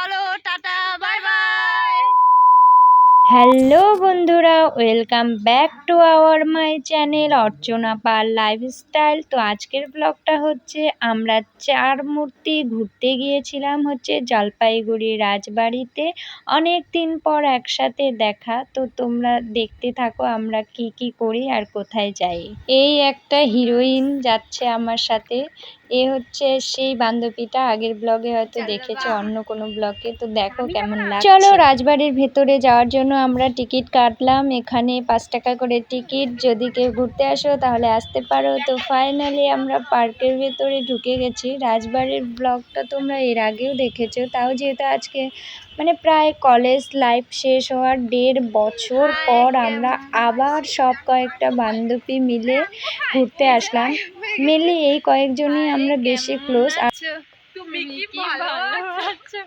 চলো tata bye bye. Hello বন্ধুরা, welcome back to our my channel Archana Pal lifestyle. তো আজকের ব্লগটা হচ্ছে আমরা চার মূর্তি ঘুরতে গিয়েছিলাম হচ্ছে জলপাইগুড়ি রাজবাড়িতে। অনেক দিন পর একসাথে দেখা, তো তোমরা দেখতে থাকো আমরা কি কি করি আর কোথায় যাই। এই একটা হিরোইন যাচ্ছে আমার সাথে, এ হচ্ছে সেই বান্ধবীটা, আগের ব্লগে হয়তো দেখেছো অন্য কোনো ব্লগে। তো দেখো কেমন লাগছে। চলো রাজবাড়ির ভেতরে যাওয়ার জন্য আমরা টিকিট কাটলাম, এখানে 5 টাকা করে টিকিট। যদি কেউ ঘুরতে আসো তাহলে আসতে পারো। তো ফাইনালি আমরা পার্কের ভেতরে ঢুকে গেছি। রাজবাড়ির ব্লগটা তোমরা এর আগেও দেখেছো, তাও যেহেতু আজকে মানে প্রায় কলেজ লাইফ শেষ হওয়ার 1.5 বছর পর আমরা আবার সব কয়েকটা বান্ধবী মিলে ঘুরতে আসলাম। মেনলি এই কয়েকজনই আমরা বেশি ক্লোজ। তুমি কি ভালো আছো?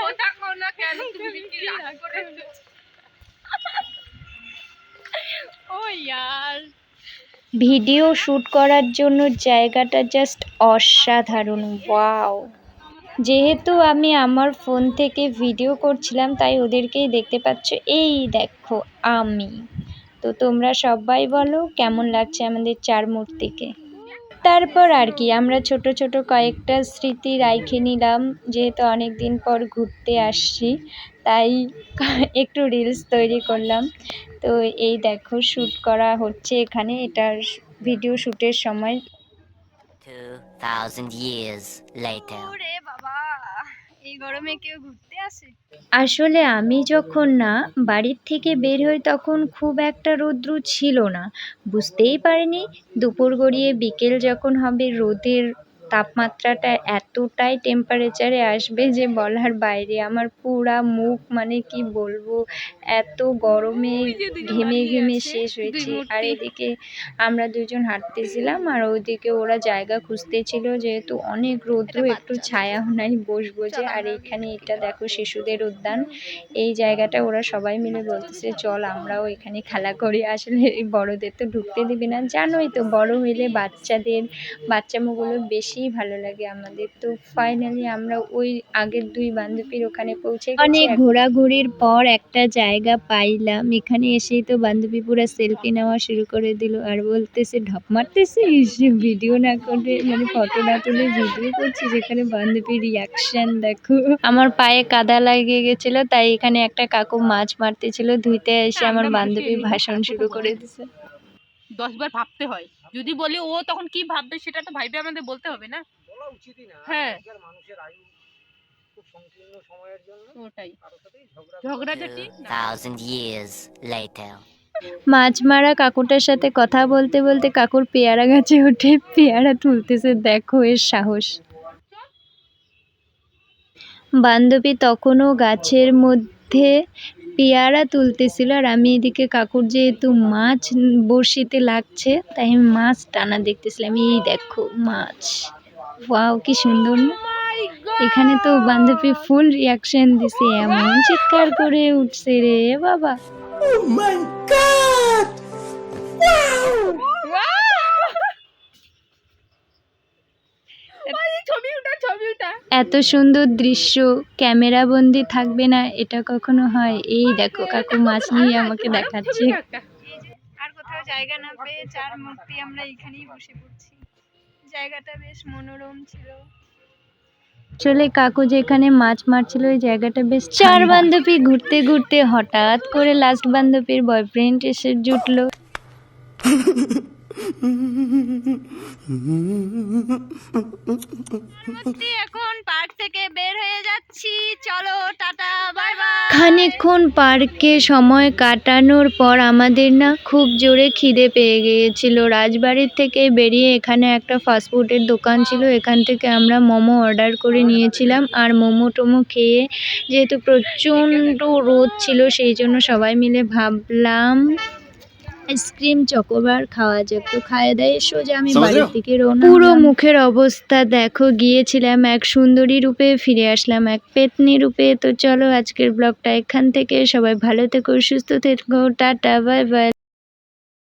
ওটা কোন কেন তুমি কি রাগ করেছো? ও ইয়ার, ভিডিও শ্যুট করার জন্য জায়গাটা জাস্ট অসাধারণ, ওয়াও। যেহেতু আমি আমার ফোন থেকে ভিডিও করছিলাম তাই ওদেরকেই দেখতে পাচ্ছ। এই দেখো আমি। তো তোমরা সবাই বলো কেমন লাগছে আমাদের চার মূর্তিকে। তারপর আর কি আমরা ছোট ছোট কয়েকটা স্মৃতি রাইখে নিলাম, যেহেতু অনেক দিন পর ঘুরতে আসছি তাই একটু রিলস তৈরি করলাম। তো এই দেখো শ্যুট করা হচ্ছে এখানে, এটার ভিডিও শ্যুটের সময়। 2000 years later. ওরে বাবা, এই গরমে কেউ ঘুরতে আসে? আসলে আমি যখন না বাড়ির থেকে বের হই তখন খুব একটা রৌদ্র ছিল না, বুঝতেই পারিনি দুপুর গড়িয়ে বিকেল যখন হবে রোদের তাপমাত্রাটা এতটাই টেম্পারেচারে আসবে যে বলার বাইরে। আমার পুরা মুখ মানে কি বলবো, এত গরমে ঘেমে ঘেমে শেষ হয়েছি। আর এদিকে আমরা দুজন হাঁটতেছিলাম আর ওইদিকে ওরা জায়গা খুঁজতেছিল, যেহেতু অনেক রৌদ্র, একটু ছায়াও নাই বসবো যে। আর এখানে এটা দেখো শিশুদের উদ্যান, এই জায়গাটা ওরা সবাই মিলে বলতেছে চল আমরাও এখানে খেলা করি। আসলে এই বড়দের তো ঢুকতে দিবে না, জানোই তো বড় হইলে বাচ্চামোগুলো বেশিই ভালো লাগে আমাদের। তো ফাইনালি আমরা ওই আগের 2 বান্ধবীর ওখানে পৌঁছে গেছি। অনেক ঘোরাঘুরির পর একটা জায়গা পাইলাম, এখানে এসেই তো বান্ধবী পুরো সেলফি নেওয়া শুরু করে দিল আর বলতেছে ঢপ মারতেছিস, ভিডিও না করে মানে ফটো না তুলে ভিডিও করছি। যেখানে বান্ধবীর রিয়াকশন দেখো। আমার পায়ে কাদা লাগিয়ে গেছিল তাই এখানে একটা কাকু মাছ মারতেছিল, ধুইতে এসে আমার বান্ধবী ভাষণ শুরু করে দিছে। 10 বার ভাবতে হয়, যদি বলি ও তখন কি ভাববে সেটা তো ভাইবে আমাদের বলতে হবে না, বলা উচিতই না। হ্যাঁ, মানুষের আয়ু খুব সংকীর্ণ সময়ের জন্য ওটাই ঝগড়াঝাটি। 2000 years later. মাছ মারা কাকুটার সাথে কথা বলতে বলতে কাকুর পেয়ারা গাছে উঠে পেয়ারা তুলতেছে, দেখো এর সাহস। বান্ধবী তখনও গাছের মধ্যে পেয়ারা তুলতেছিল আর আমি এদিকে কাকুর যেহেতু মাছ বড়শিতে লাগছে তাই আমি মাছ টানা দেখতেছিলাম। এই দেখো মাছ, ওয়াও কি সুন্দর না। এখানে তো বান্ধবী ফুল রিয়াকশন দিছে, এমন চিৎকার করে উঠছে রে বাবা। এত সুন্দর দৃশ্য ক্যামেরা বন্দি থাকবে না এটা কখনো হয়। এই দেখো কাকু মাছ নিয়ে আমাকে দেখাচ্ছে। আর কোথাও জায়গা না পেয়ে চার মূর্তি আমরা এখানেই বসে পড়ছি। জায়গাটা বেশ মনোরম ছিল। আসলে কাকু যেখানে মাছ মারছিল ওই জায়গাটা বেশ। চার বান্ধবী ঘুরতে ঘুরতে হঠাৎ করে লাস্ট বান্ধবীর বয়ফ্রেন্ড এসে জুটলো। এখন পার্ক থেকে বের হয়ে যাচ্ছি, চলো টাটা বাই বাই। খানিকক্ষণ পার্কে সময় কাটানোর পর আমাদের না খুব জোরে খিদে পেয়ে গিয়েছিল। রাজবাড়ির থেকে বেরিয়ে এখানে একটা ফাস্টফুডের দোকান ছিল, এখান থেকে আমরা মোমো অর্ডার করে নিয়েছিলাম। আর মোমো টোমো খেয়ে যেহেতু প্রচণ্ড রোদ ছিল সেই জন্য সবাই মিলে ভাবলাম আইসক্রিম চকোবার খাওয়া যাক। তো খাওয়া দাওয়া সোজা আমি বাড়ির দিকে রওনা। পুরো মুখের অবস্থা দেখো, গিয়েছিলাম এক সুন্দরী রূপে, ফিরে আসলাম এক পেতনি রূপে। তো চলো আজকের ব্লগটা এখান থেকে, সবাই ভালো থেকো সুস্থ থেকো, টাটা বাই বাই।